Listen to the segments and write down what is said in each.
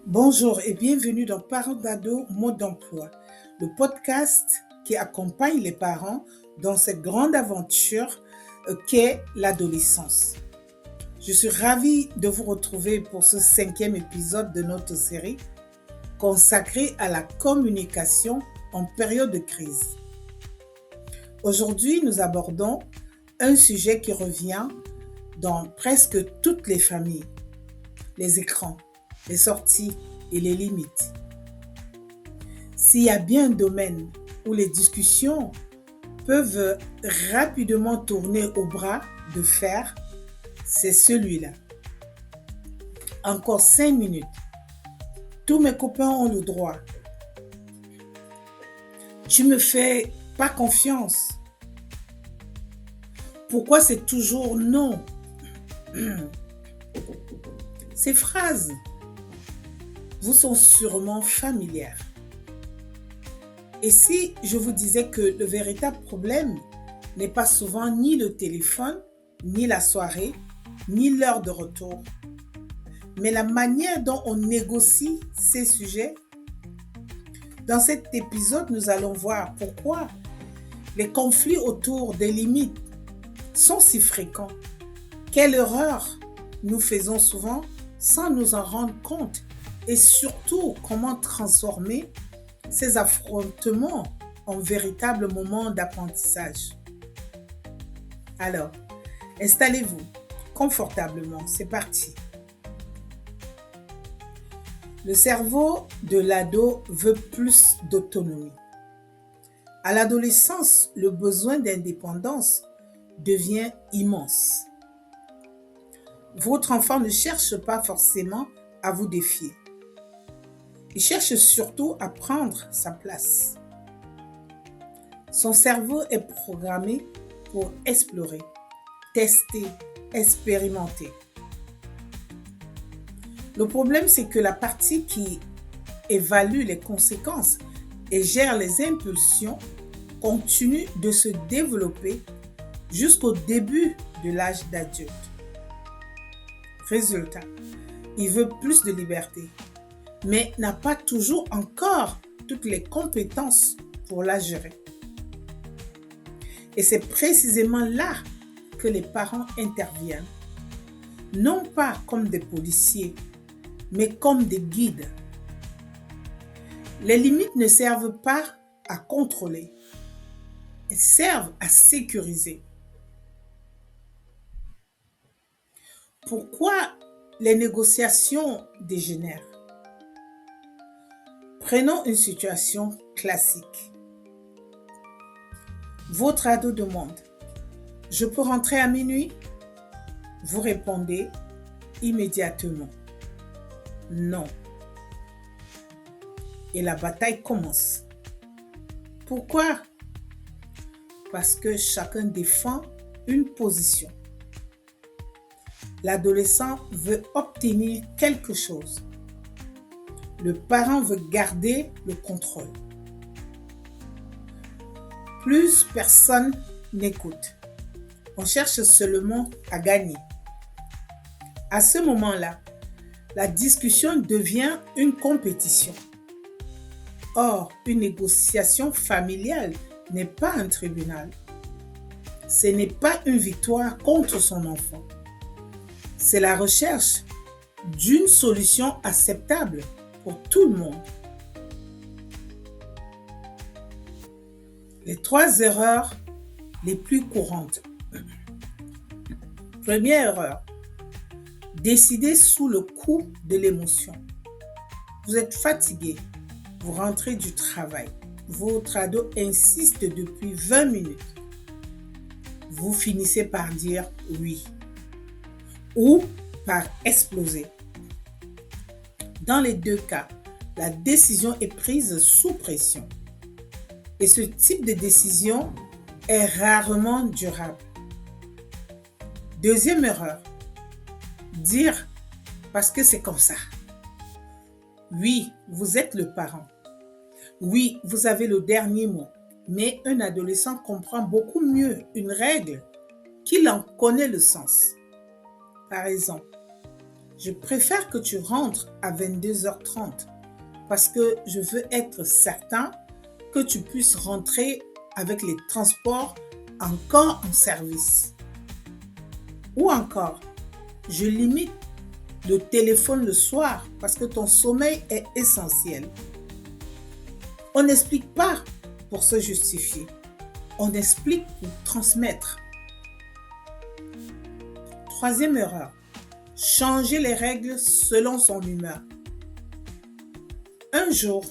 Bonjour et bienvenue dans Parents d'ado mode d'emploi, le podcast qui accompagne les parents dans cette grande aventure qu'est l'adolescence. Je suis ravie de vous retrouver pour ce 5e épisode de notre série consacrée à la communication en période de crise. Aujourd'hui, nous abordons un sujet qui revient dans presque toutes les familles, les écrans, les sorties et les limites. S'il y a bien un domaine où les discussions peuvent rapidement tourner au bras de fer, c'est celui-là. Encore 5 minutes. Tous mes copains ont le droit. Tu me fais pas confiance. Pourquoi c'est toujours non? Ces phrases vous sont sûrement familières. Et si je vous disais que le véritable problème n'est pas souvent ni le téléphone, ni la soirée, ni l'heure de retour, mais la manière dont on négocie ces sujets? Dans cet épisode, nous allons voir pourquoi les conflits autour des limites sont si fréquents. Quelle erreur nous faisons souvent sans nous en rendre compte et surtout comment transformer ces affrontements en véritables moments d'apprentissage. Alors, installez-vous confortablement, c'est parti. Le cerveau de l'ado veut plus d'autonomie. À l'adolescence, le besoin d'indépendance devient immense. Votre enfant ne cherche pas forcément à vous défier. Il cherche surtout à prendre sa place. Son cerveau est programmé pour explorer, tester, expérimenter. Le problème, c'est que la partie qui évalue les conséquences et gère les impulsions continue de se développer jusqu'au début de l'âge d'adulte. Résultat, il veut plus de liberté, mais n'a pas toujours encore toutes les compétences pour la gérer. Et c'est précisément là que les parents interviennent, non pas comme des policiers, mais comme des guides. Les limites ne servent pas à contrôler, elles servent à sécuriser. Pourquoi les négociations dégénèrent? Prenons une situation classique. Votre ado demande « Je peux rentrer à minuit ?» Vous répondez immédiatement « Non ». Et la bataille commence. Pourquoi? Parce que chacun défend une position. L'adolescent veut obtenir quelque chose. Le parent veut garder le contrôle. Plus personne n'écoute. On cherche seulement à gagner. À ce moment-là, la discussion devient une compétition. Or, une négociation familiale n'est pas un tribunal. Ce n'est pas une victoire contre son enfant. C'est la recherche d'une solution acceptable pour tout le monde. Les 3 erreurs les plus courantes. Première erreur, décider sous le coup de l'émotion. Vous êtes fatigué, vous rentrez du travail, votre ado insiste depuis 20 minutes. Vous finissez par dire oui ou par exploser. Dans les 2 cas, la décision est prise sous pression. Et ce type de décision est rarement durable. Deuxième erreur, dire parce que c'est comme ça. Oui, vous êtes le parent. Oui, vous avez le dernier mot. Mais un adolescent comprend beaucoup mieux une règle qu'il en connaît le sens. Par exemple, Je préfère que tu rentres à 22h30 parce que je veux être certain que tu puisses rentrer avec les transports encore en service. Ou encore, je limite le téléphone le soir parce que ton sommeil est essentiel. On n'explique pas pour se justifier. On explique pour transmettre. Troisième erreur, changer les règles selon son humeur. Un jour,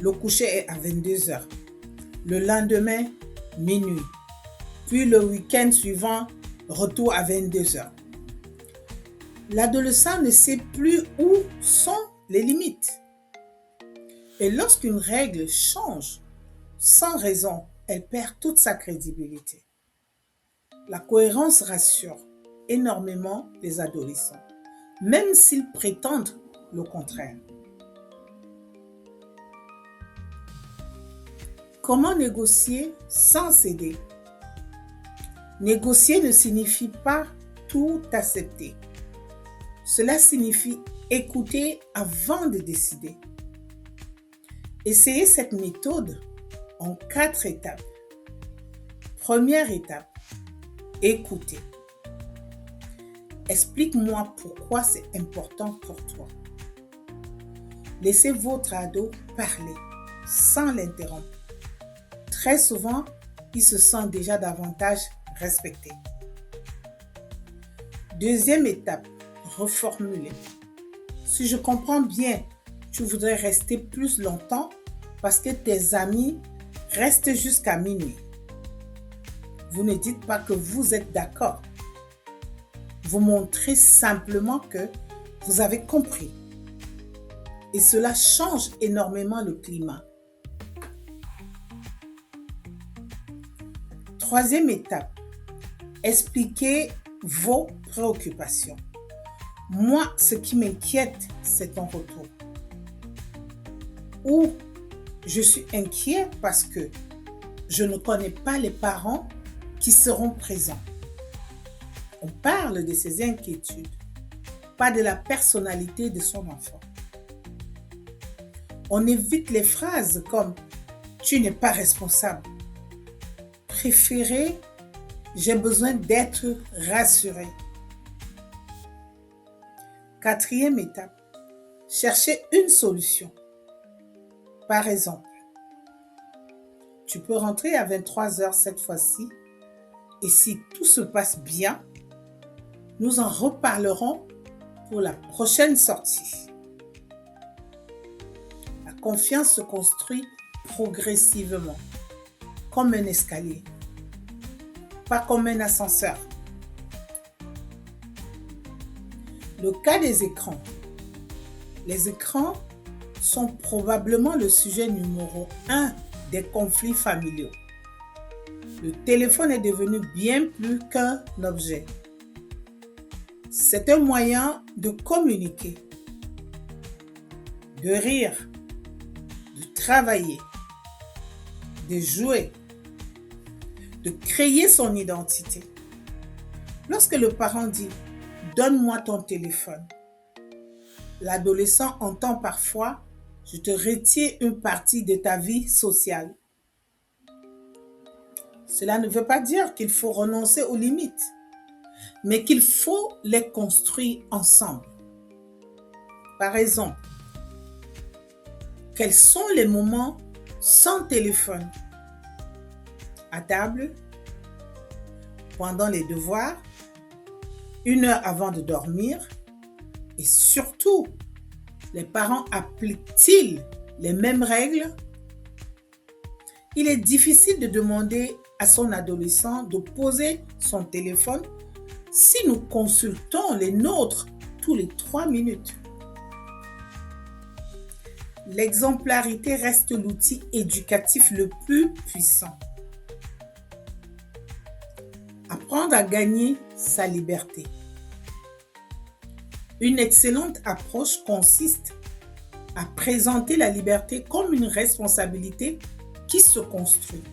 le coucher est à 22h. Le lendemain, minuit. Puis le week-end suivant, retour à 22h. L'adolescent ne sait plus où sont les limites. Et lorsqu'une règle change, sans raison, elle perd toute sa crédibilité. La cohérence rassure énormément les adolescents, même s'ils prétendent le contraire. Comment négocier sans céder? Négocier ne signifie pas tout accepter. Cela signifie écouter avant de décider. Essayez cette méthode en 4 étapes. Première étape, écouter. Explique-moi pourquoi c'est important pour toi. Laissez votre ado parler sans l'interrompre. Très souvent, il se sent déjà davantage respecté. Deuxième étape, reformuler. Si je comprends bien, tu voudrais rester plus longtemps parce que tes amis restent jusqu'à minuit. Vous ne dites pas que vous êtes d'accord. Vous montrez simplement que vous avez compris. Et cela change énormément le climat. Troisième étape, expliquez vos préoccupations. Moi, ce qui m'inquiète, c'est ton retour. Ou je suis inquiet parce que je ne connais pas les parents qui seront présents. On parle de ses inquiétudes, pas de la personnalité de son enfant. On évite les phrases comme « tu n'es pas responsable ». Préférez « j'ai besoin d'être rassuré ». Quatrième étape, cherchez une solution. Par exemple, tu peux rentrer à 23h cette fois-ci et si tout se passe bien, nous en reparlerons pour la prochaine sortie. La confiance se construit progressivement, comme un escalier, pas comme un ascenseur. Le cas des écrans. Les écrans sont probablement le sujet numéro 1 des conflits familiaux. Le téléphone est devenu bien plus qu'un objet. C'est un moyen de communiquer, de rire, de travailler, de jouer, de créer son identité. Lorsque le parent dit « donne-moi ton téléphone », l'adolescent entend parfois « je te retire une partie de ta vie sociale ». Cela ne veut pas dire qu'il faut renoncer aux limites, mais qu'il faut les construire ensemble. Par exemple, quels sont les moments sans téléphone? À table, pendant les devoirs, 1 heure avant de dormir et surtout, les parents appliquent-ils les mêmes règles? Il est difficile de demander à son adolescent de poser son téléphone si nous consultons les nôtres tous les 3 minutes. L'exemplarité reste l'outil éducatif le plus puissant. Apprendre à gagner sa liberté. Une excellente approche consiste à présenter la liberté comme une responsabilité qui se construit.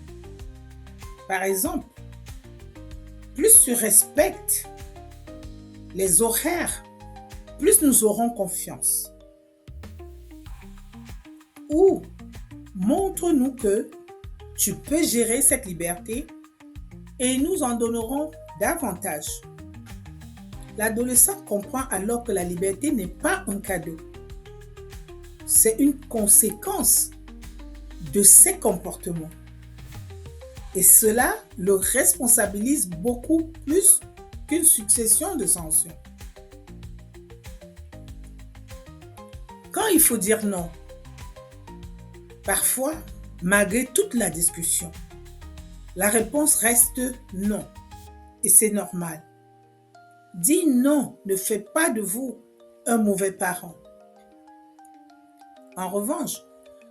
Par exemple, plus tu respectes les horaires plus nous aurons confiance. Ou montre-nous que tu peux gérer cette liberté et nous en donnerons davantage. L'adolescent comprend alors que la liberté n'est pas un cadeau. C'est une conséquence de ses comportements. Et cela le responsabilise beaucoup plus qu'une succession de sanctions. Quand il faut dire non, parfois, malgré toute la discussion, la réponse reste non. Et c'est normal. Dire non ne fait pas de vous un mauvais parent. En revanche,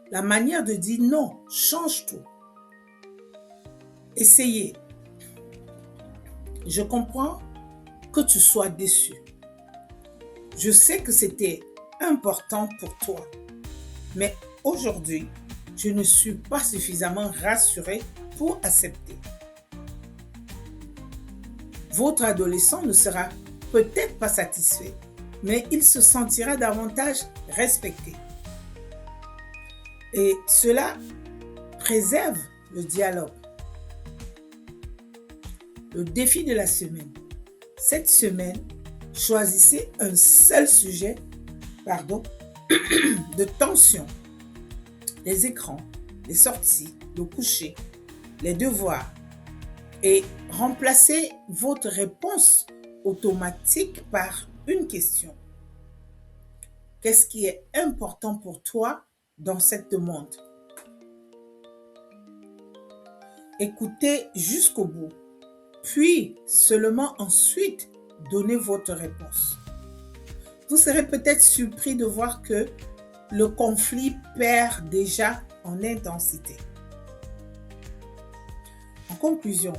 la manière de dire non change tout. Essayez. Je comprends que tu sois déçu. Je sais que c'était important pour toi. Mais aujourd'hui, je ne suis pas suffisamment rassurée pour accepter. Votre adolescent ne sera peut-être pas satisfait, mais il se sentira davantage respecté. Et cela préserve le dialogue. Le défi de la semaine. Cette semaine, choisissez un seul sujet, de tension. Les écrans, les sorties, le coucher, les devoirs. Et remplacez votre réponse automatique par une question. Qu'est-ce qui est important pour toi dans cette demande? Écoutez jusqu'au bout, puis seulement ensuite donnez votre réponse. Vous serez peut-être surpris de voir que le conflit perd déjà en intensité. En conclusion,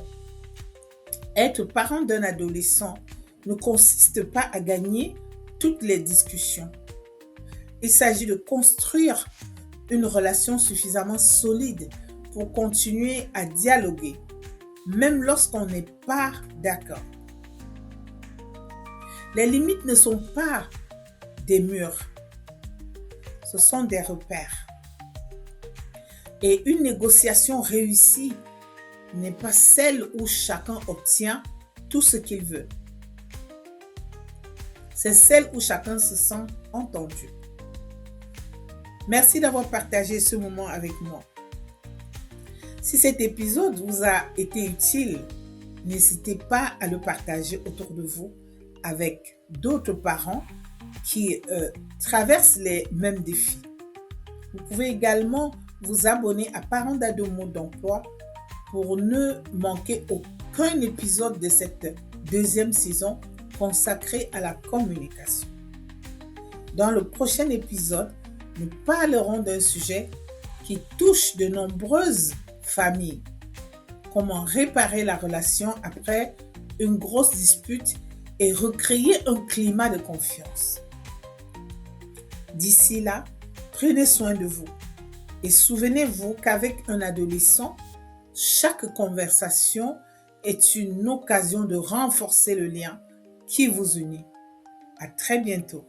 être parent d'un adolescent ne consiste pas à gagner toutes les discussions. Il s'agit de construire une relation suffisamment solide pour continuer à dialoguer, même lorsqu'on n'est pas d'accord. Les limites ne sont pas des murs, ce sont des repères. Et une négociation réussie n'est pas celle où chacun obtient tout ce qu'il veut. C'est celle où chacun se sent entendu. Merci d'avoir partagé ce moment avec moi. Si cet épisode vous a été utile, n'hésitez pas à le partager autour de vous avec d'autres parents qui traversent les mêmes défis. Vous pouvez également vous abonner à Parents d'Ado Mode d'Emploi pour ne manquer aucun épisode de cette deuxième saison consacrée à la communication. Dans le prochain épisode, nous parlerons d'un sujet qui touche de nombreuses familles. Comment réparer la relation après une grosse dispute et recréer un climat de confiance. D'ici là, prenez soin de vous et souvenez-vous qu'avec un adolescent, chaque conversation est une occasion de renforcer le lien qui vous unit. À très bientôt.